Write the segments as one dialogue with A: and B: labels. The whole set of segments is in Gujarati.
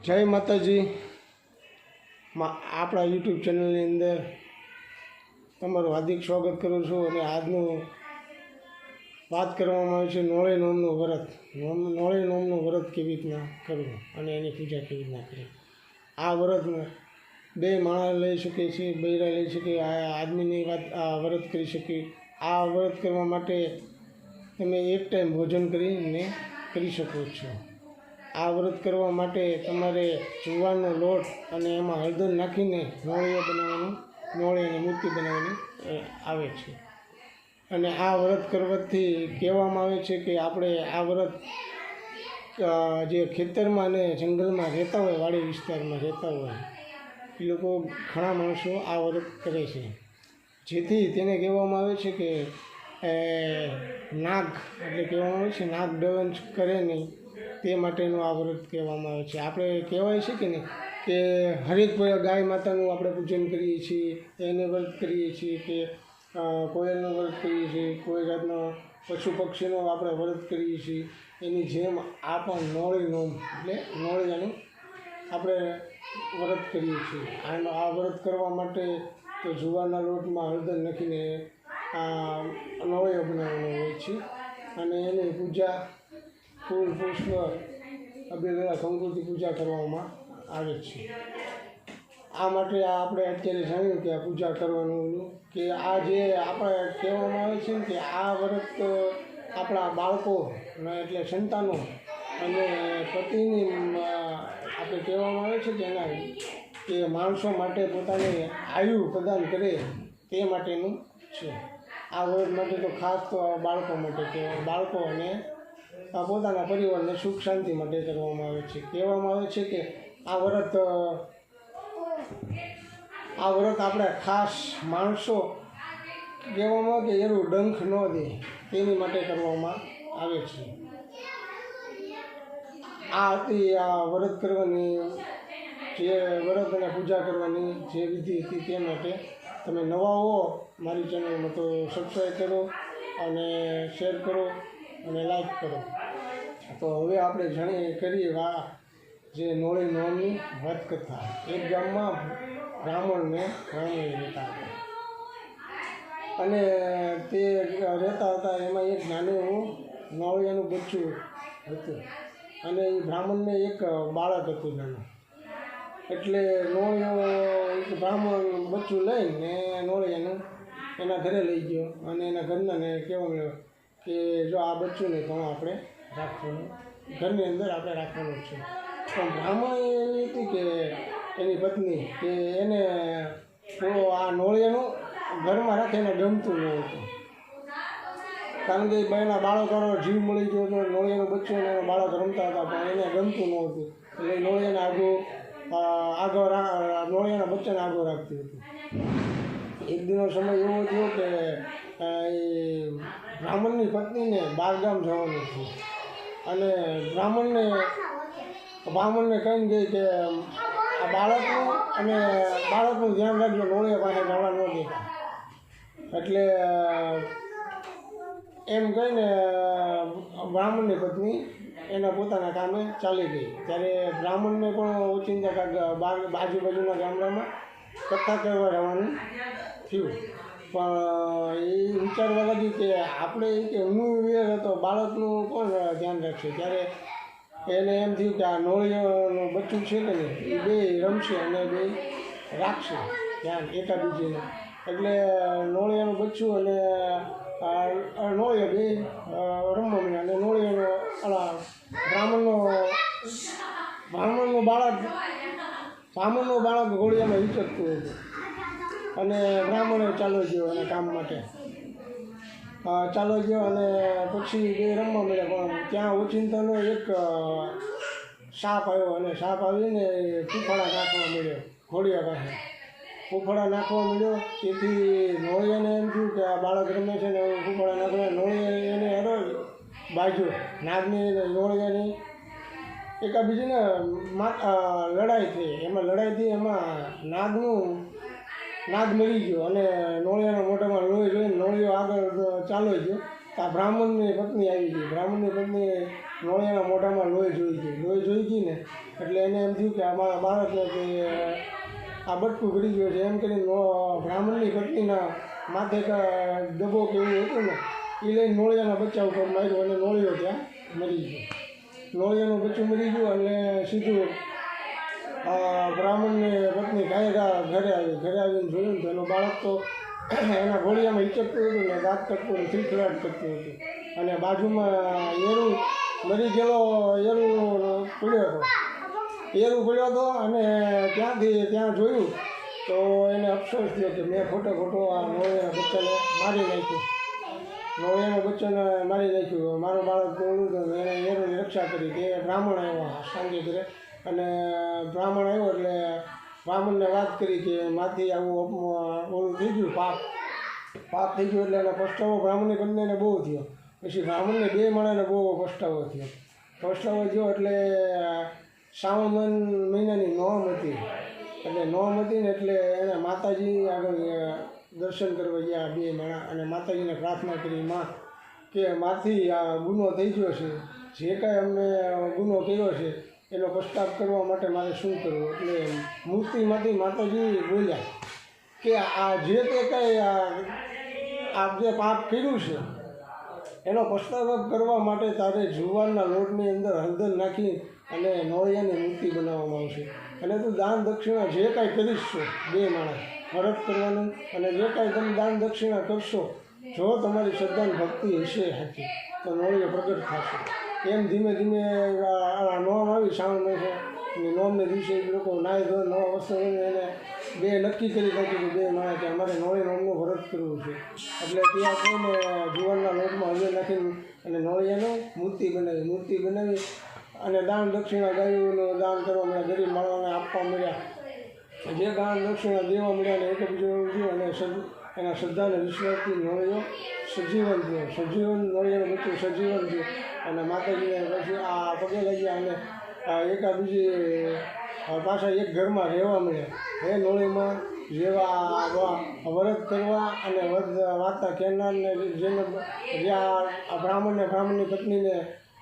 A: જય માતાજી. આપણા યુટ્યુબ ચેનલની અંદર તમારું હાર્દિક સ્વાગત કરું છું. અને આજનું વાત કરવામાં આવે છે નોળે નોમનું વ્રત. નોળે નોમનું વ્રત કેવી રીતના કરવું અને એની પૂજા કેવી રીતના કરવી. આ વ્રતમાં બે માણસ લઈ શકે છે, બૈરા લઈ શકે, આ આદમીની વાત આ વ્રત કરી શકે. આ વ્રત કરવા માટે તમે એક ટાઈમ ભોજન કરીને કરી શકો છો. આ વ્રત કરવા માટે તમારે જુવારનો લોટ અને એમાં હળદર નાખીને નોળીઓ બનાવવાનું, નોળીની મૂર્તિ બનાવવાની આવે છે. અને આ વ્રત કરવાથી કહેવામાં આવે છે કે આપણે આ વ્રત જે ખેતરમાં અને જંગલમાં રહેતા હોય, વાડી વિસ્તારમાં રહેતા હોય, એ લોકો ઘણા માણસો આ વ્રત કરે છે. જેથી તેને કહેવામાં આવે છે કે નાગ એટલે કહેવામાં આવે છે નાગ દંશ કરે નહીં, તે માટેનું આ વ્રત કહેવામાં આવે છે. આપણે કહેવાય છે કે નહીં કે હરેક ગાય માતાનું આપણે પૂજન કરીએ છીએ, એને વ્રત કરીએ છીએ, કે કોયલનું વ્રત કરીએ છીએ, કોઈ જાતનો પશુ પક્ષીનો આપણે વ્રત કરીએ છીએ. એની જેમ આ પણ નોળી નોમ એટલે નોળિયાનું આપણે વ્રત કરીએ છીએ. આ વ્રત કરવા માટે તો જુવારના લોટમાં હળદર નાખીને આ નોળિયો બનાવવાનો હોય છે. અને એની પૂજા ફૂલ પુષ્પ અભિગળા કંકુથી પૂજા કરવામાં આવે છે. આ માટે આપણે અત્યારે જાણ્યું કે આ પૂજા કરવાનું, કે આ જે આપણે કહેવામાં આવે છે ને કે આ વ્રત આપણા બાળકો એટલે સંતાનો અને પતિની આપણે કહેવામાં આવે છે કે એના કે માણસો માટે પોતાની આયુ પ્રદાન કરે તે માટેનું છે. આ વ્રત માટે તો ખાસ તો બાળકો માટે કહેવાય, બાળકો અને પોતાના પરિવારને સુખ શાંતિ માટે કરવામાં આવે છે. કહેવામાં આવે છે કે આ વ્રત આપણે ખાસ માણસો કહેવામાં આવે કે એનું ડંખ ન દે તેની માટે કરવામાં આવે છે. આ હતી આ વ્રત કરવાની, જે વ્રત અને પૂજા કરવાની જે વિધિ હતી તે માટે. તમે નવા હો મારી ચેનલમાં તો સબસ્ક્રાઈબ કરો અને શેર કરો અને લાઈક કરો. તો હવે આપણે કરીએ આ જે નોળી નોમની વ્રત કથા. એક ગામમાં બ્રાહ્મણને રહેતા હતા અને તે રહેતા હતા. એમાં એક નાનું એવું નોળિયાનું બચ્ચું હતું અને એ બ્રાહ્મણને એક બાળક હતું નાનું. એટલે નોળિયો એક બ્રાહ્મણ બચ્ચું લઈને નોળિયાનું એના ઘરે લઈ ગયો અને એના ઘરનાને કહેવાનું કે જો આ બચ્ચું ને તો આપણે રાખવાનું, ઘરની અંદર આપણે રાખવાનું છે. પણ બ્રાહ્મણ એવી હતી કે એની પત્ની કે એને આ નોળિયાનું ઘરમાં રાખે એને ગમતું ન હતું. કારણ કે બેના બાળકોનો જીવ મળી ગયો હતો, નોળિયાનું બચ્ચું અને એના બાળક રમતા હતા, પણ એને ગમતું ન હતું. એટલે નોળિયાને આગળ નોળિયાના બચ્ચાને આગળ રાખતી હતી. એક દિનનો સમય એવો થયો કે એ બ્રાહ્મણની પત્નીને બહારગામ જવાનું હતું અને બ્રાહ્મણને કહીને ગઈ કે આ બાળકનું ધ્યાન રાખજો, નોળિયા પાસે જવા ન દેતા. એટલે એમ કહીને બ્રાહ્મણની પત્ની એના પોતાના કામે ચાલી ગઈ. ત્યારે બ્રાહ્મણને પણ ઓચિંતા કાંક આજુબાજુના ગામડામાં કથા કરવા જવાનું થયું. પણ એ વિચારવા લાગી કે આપણે કે હું વેર હતો, બાળકનું કોણ ધ્યાન રાખશે. ત્યારે એને એમ થયું કે આ નોળિયાનું બચ્ચું છે કે નહીં એ બે રમશે અને બે રાખશે ધ્યાન એકાબીજીને. એટલે નોળિયાનું બચ્ચું અને નોળિયા બે રમવા મળ્યા અને નોળિયાનો બ્રાહ્મણનું બાળક ઘોડિયામાં વિચરતું હતું અને બ્રાહ્મણે ચાલો ગયો અને કામ માટે ચાલો ગયો. અને પછી બે રમવા મળ્યા. પણ ત્યાં ઓચિંતાનો એક સાપ આવ્યો અને સાપ આવીને ફૂફાડા નાખવા મળ્યો ઘોડિયા પાસે. ફૂફાડા નાખવા મળ્યો. તેથી નોળિયાને એમ થયું કે આ બાળક રમે છે ને ફૂફાડા નાખવા. નોળિયા એને બાજ્યો નાગની નોળિયાની એકાબીજીને લડાઈ થઈ. એમાં નાગ મરી ગયો અને નોળિયાના મોઢામાં લોહી જોઈને નોળિયો આગળ ચાલો ગયો. આ બ્રાહ્મણની પત્ની આવી ગઈ. બ્રાહ્મણની પત્ની નોળિયાના મોઢામાં લોહી જોઈ ગઈ ને એટલે એને એમ થયું કે અમારા બાળકને કે આ બટકું ગળી ગયું છે એમ કરીને બ્રાહ્મણની પત્નીના માથે ડબ્બો કે એવું હતું ને એ લઈને નોળિયાના બચ્ચા ઉપર માર્યું અને નોળિયો ત્યાં મરી ગયો. નોળિયાનું બચ્ચું મરી ગયું અને સીધું બ્રાહ્મણની પત્ની ઘરે આવીને જોયું ને તો એનું બાળક તો એના ઘોડિયામાં હિચકતું હતું ને દાંત કરતું હતું, ખીલખીલાટ કરતું હતું અને બાજુમાં એરું મરી ગયેલો એરું પડ્યો હતો અને ત્યાં જોયું તો એને અફસોસ થયો કે મેં ખોટો આ નોળિયાના બચ્ચાને મારી નાખ્યું. નોળિયાના બચ્ચાને મારી નાખ્યું, મારું બાળક દોડ્યું તો એને એરુની રક્ષા કરી. તે બ્રાહ્મણ આવ્યો સાંજે ઘરે અને બ્રાહ્મણ આવ્યો એટલે બ્રાહ્મણને વાત કરી કે માથી આવું ઓલું થઈ ગયું, પાપ થઈ ગયું. એટલે એનો પસ્તાવો બ્રાહ્મણની કન્યાને બહુ થયો. પછી બ્રાહ્મણને 2 માણસને બહુ પસ્તાવો થયો એટલે શ્રાવણ મહિનાની નોમ હતી. એટલે નોમ હતી ને એટલે એને માતાજી આગળ દર્શન કરવા ગયા 2 માણસ અને માતાજીને પ્રાર્થના કરી, માં કે માથી આ ગુનો થઈ ગયો છે, જે કાંઈ અમને ગુનો કર્યો છે એનો પસ્તાપ કરવા માટે મારે શું કરવું. એટલે મૂર્તિમાંથી માતાજી બોલ્યા કે આ જે તે કાંઈ આ જે પાપ કર્યું છે એનો પસ્તાપ કરવા માટે તારે જુવારના લોટની અંદર હળદર નાખી અને નોળિયાની મૂર્તિ બનાવવામાં આવશે અને તું દાન દક્ષિણા જે કાંઈ કરીશ છો 2 માણસ વ્રત કરવાનું અને જે કાંઈ તમે દાન દક્ષિણા કરશો, જો તમારી શ્રદ્ધા ભક્તિ હશે સાચી તો નોળિયો પ્રગટ થશે. એમ ધીમે ધીમે નોમ આવી શ્રાવણ મહિને અને નોમને દિવસે લોકો નાહી ધોઈ નવા વસ્ત્ર એને 2 નક્કી કરી નાખ્યું કે 2 માણસ કે અમારે નોળી નોમનું વ્રત કરવું છે. એટલે ત્યાં થઈને જુવારના લોટમાં હળદર નાખીને અને નોળિયાનો મૂર્તિ બનાવી અને દાન દક્ષિણા ગાયોનું દાન કરવા મળ્યા, ગરીબ માણસોને આપવા મળ્યા. જે દાન દક્ષિણા દેવા મળ્યા ને એક બીજું થયું અને એના શ્રદ્ધાને વિશ્વાસથી નોળિયો સજીવન થયો. નોળિયાનું બચ્ચું સજીવન થયું અને માતાજીને પછી આ પગે લાગ્યા અને એકાબીજી પાછા એક ઘરમાં રહેવા મળ્યા. એ નોળીમાં જેવા વ્રત કરવા અને વાર્તા કહેનારને જેને જ્યાં બ્રાહ્મણની પત્નીને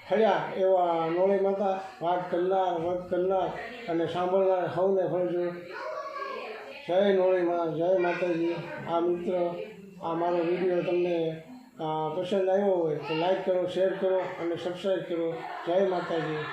A: ખડ્યા એવા નોળી માતા વાત કરનાર વ્રત કરનાર અને સાંભળનાર સૌને ફળજો. જય નોળીમાં, જય માતાજી. આ મિત્ર આ મારો વિડીયો તમને પસંદ આવ્યો હોય તો લાઈક કરો, શેર કરો અને સબસ્ક્રાઈબ કરો. જય માતાજી.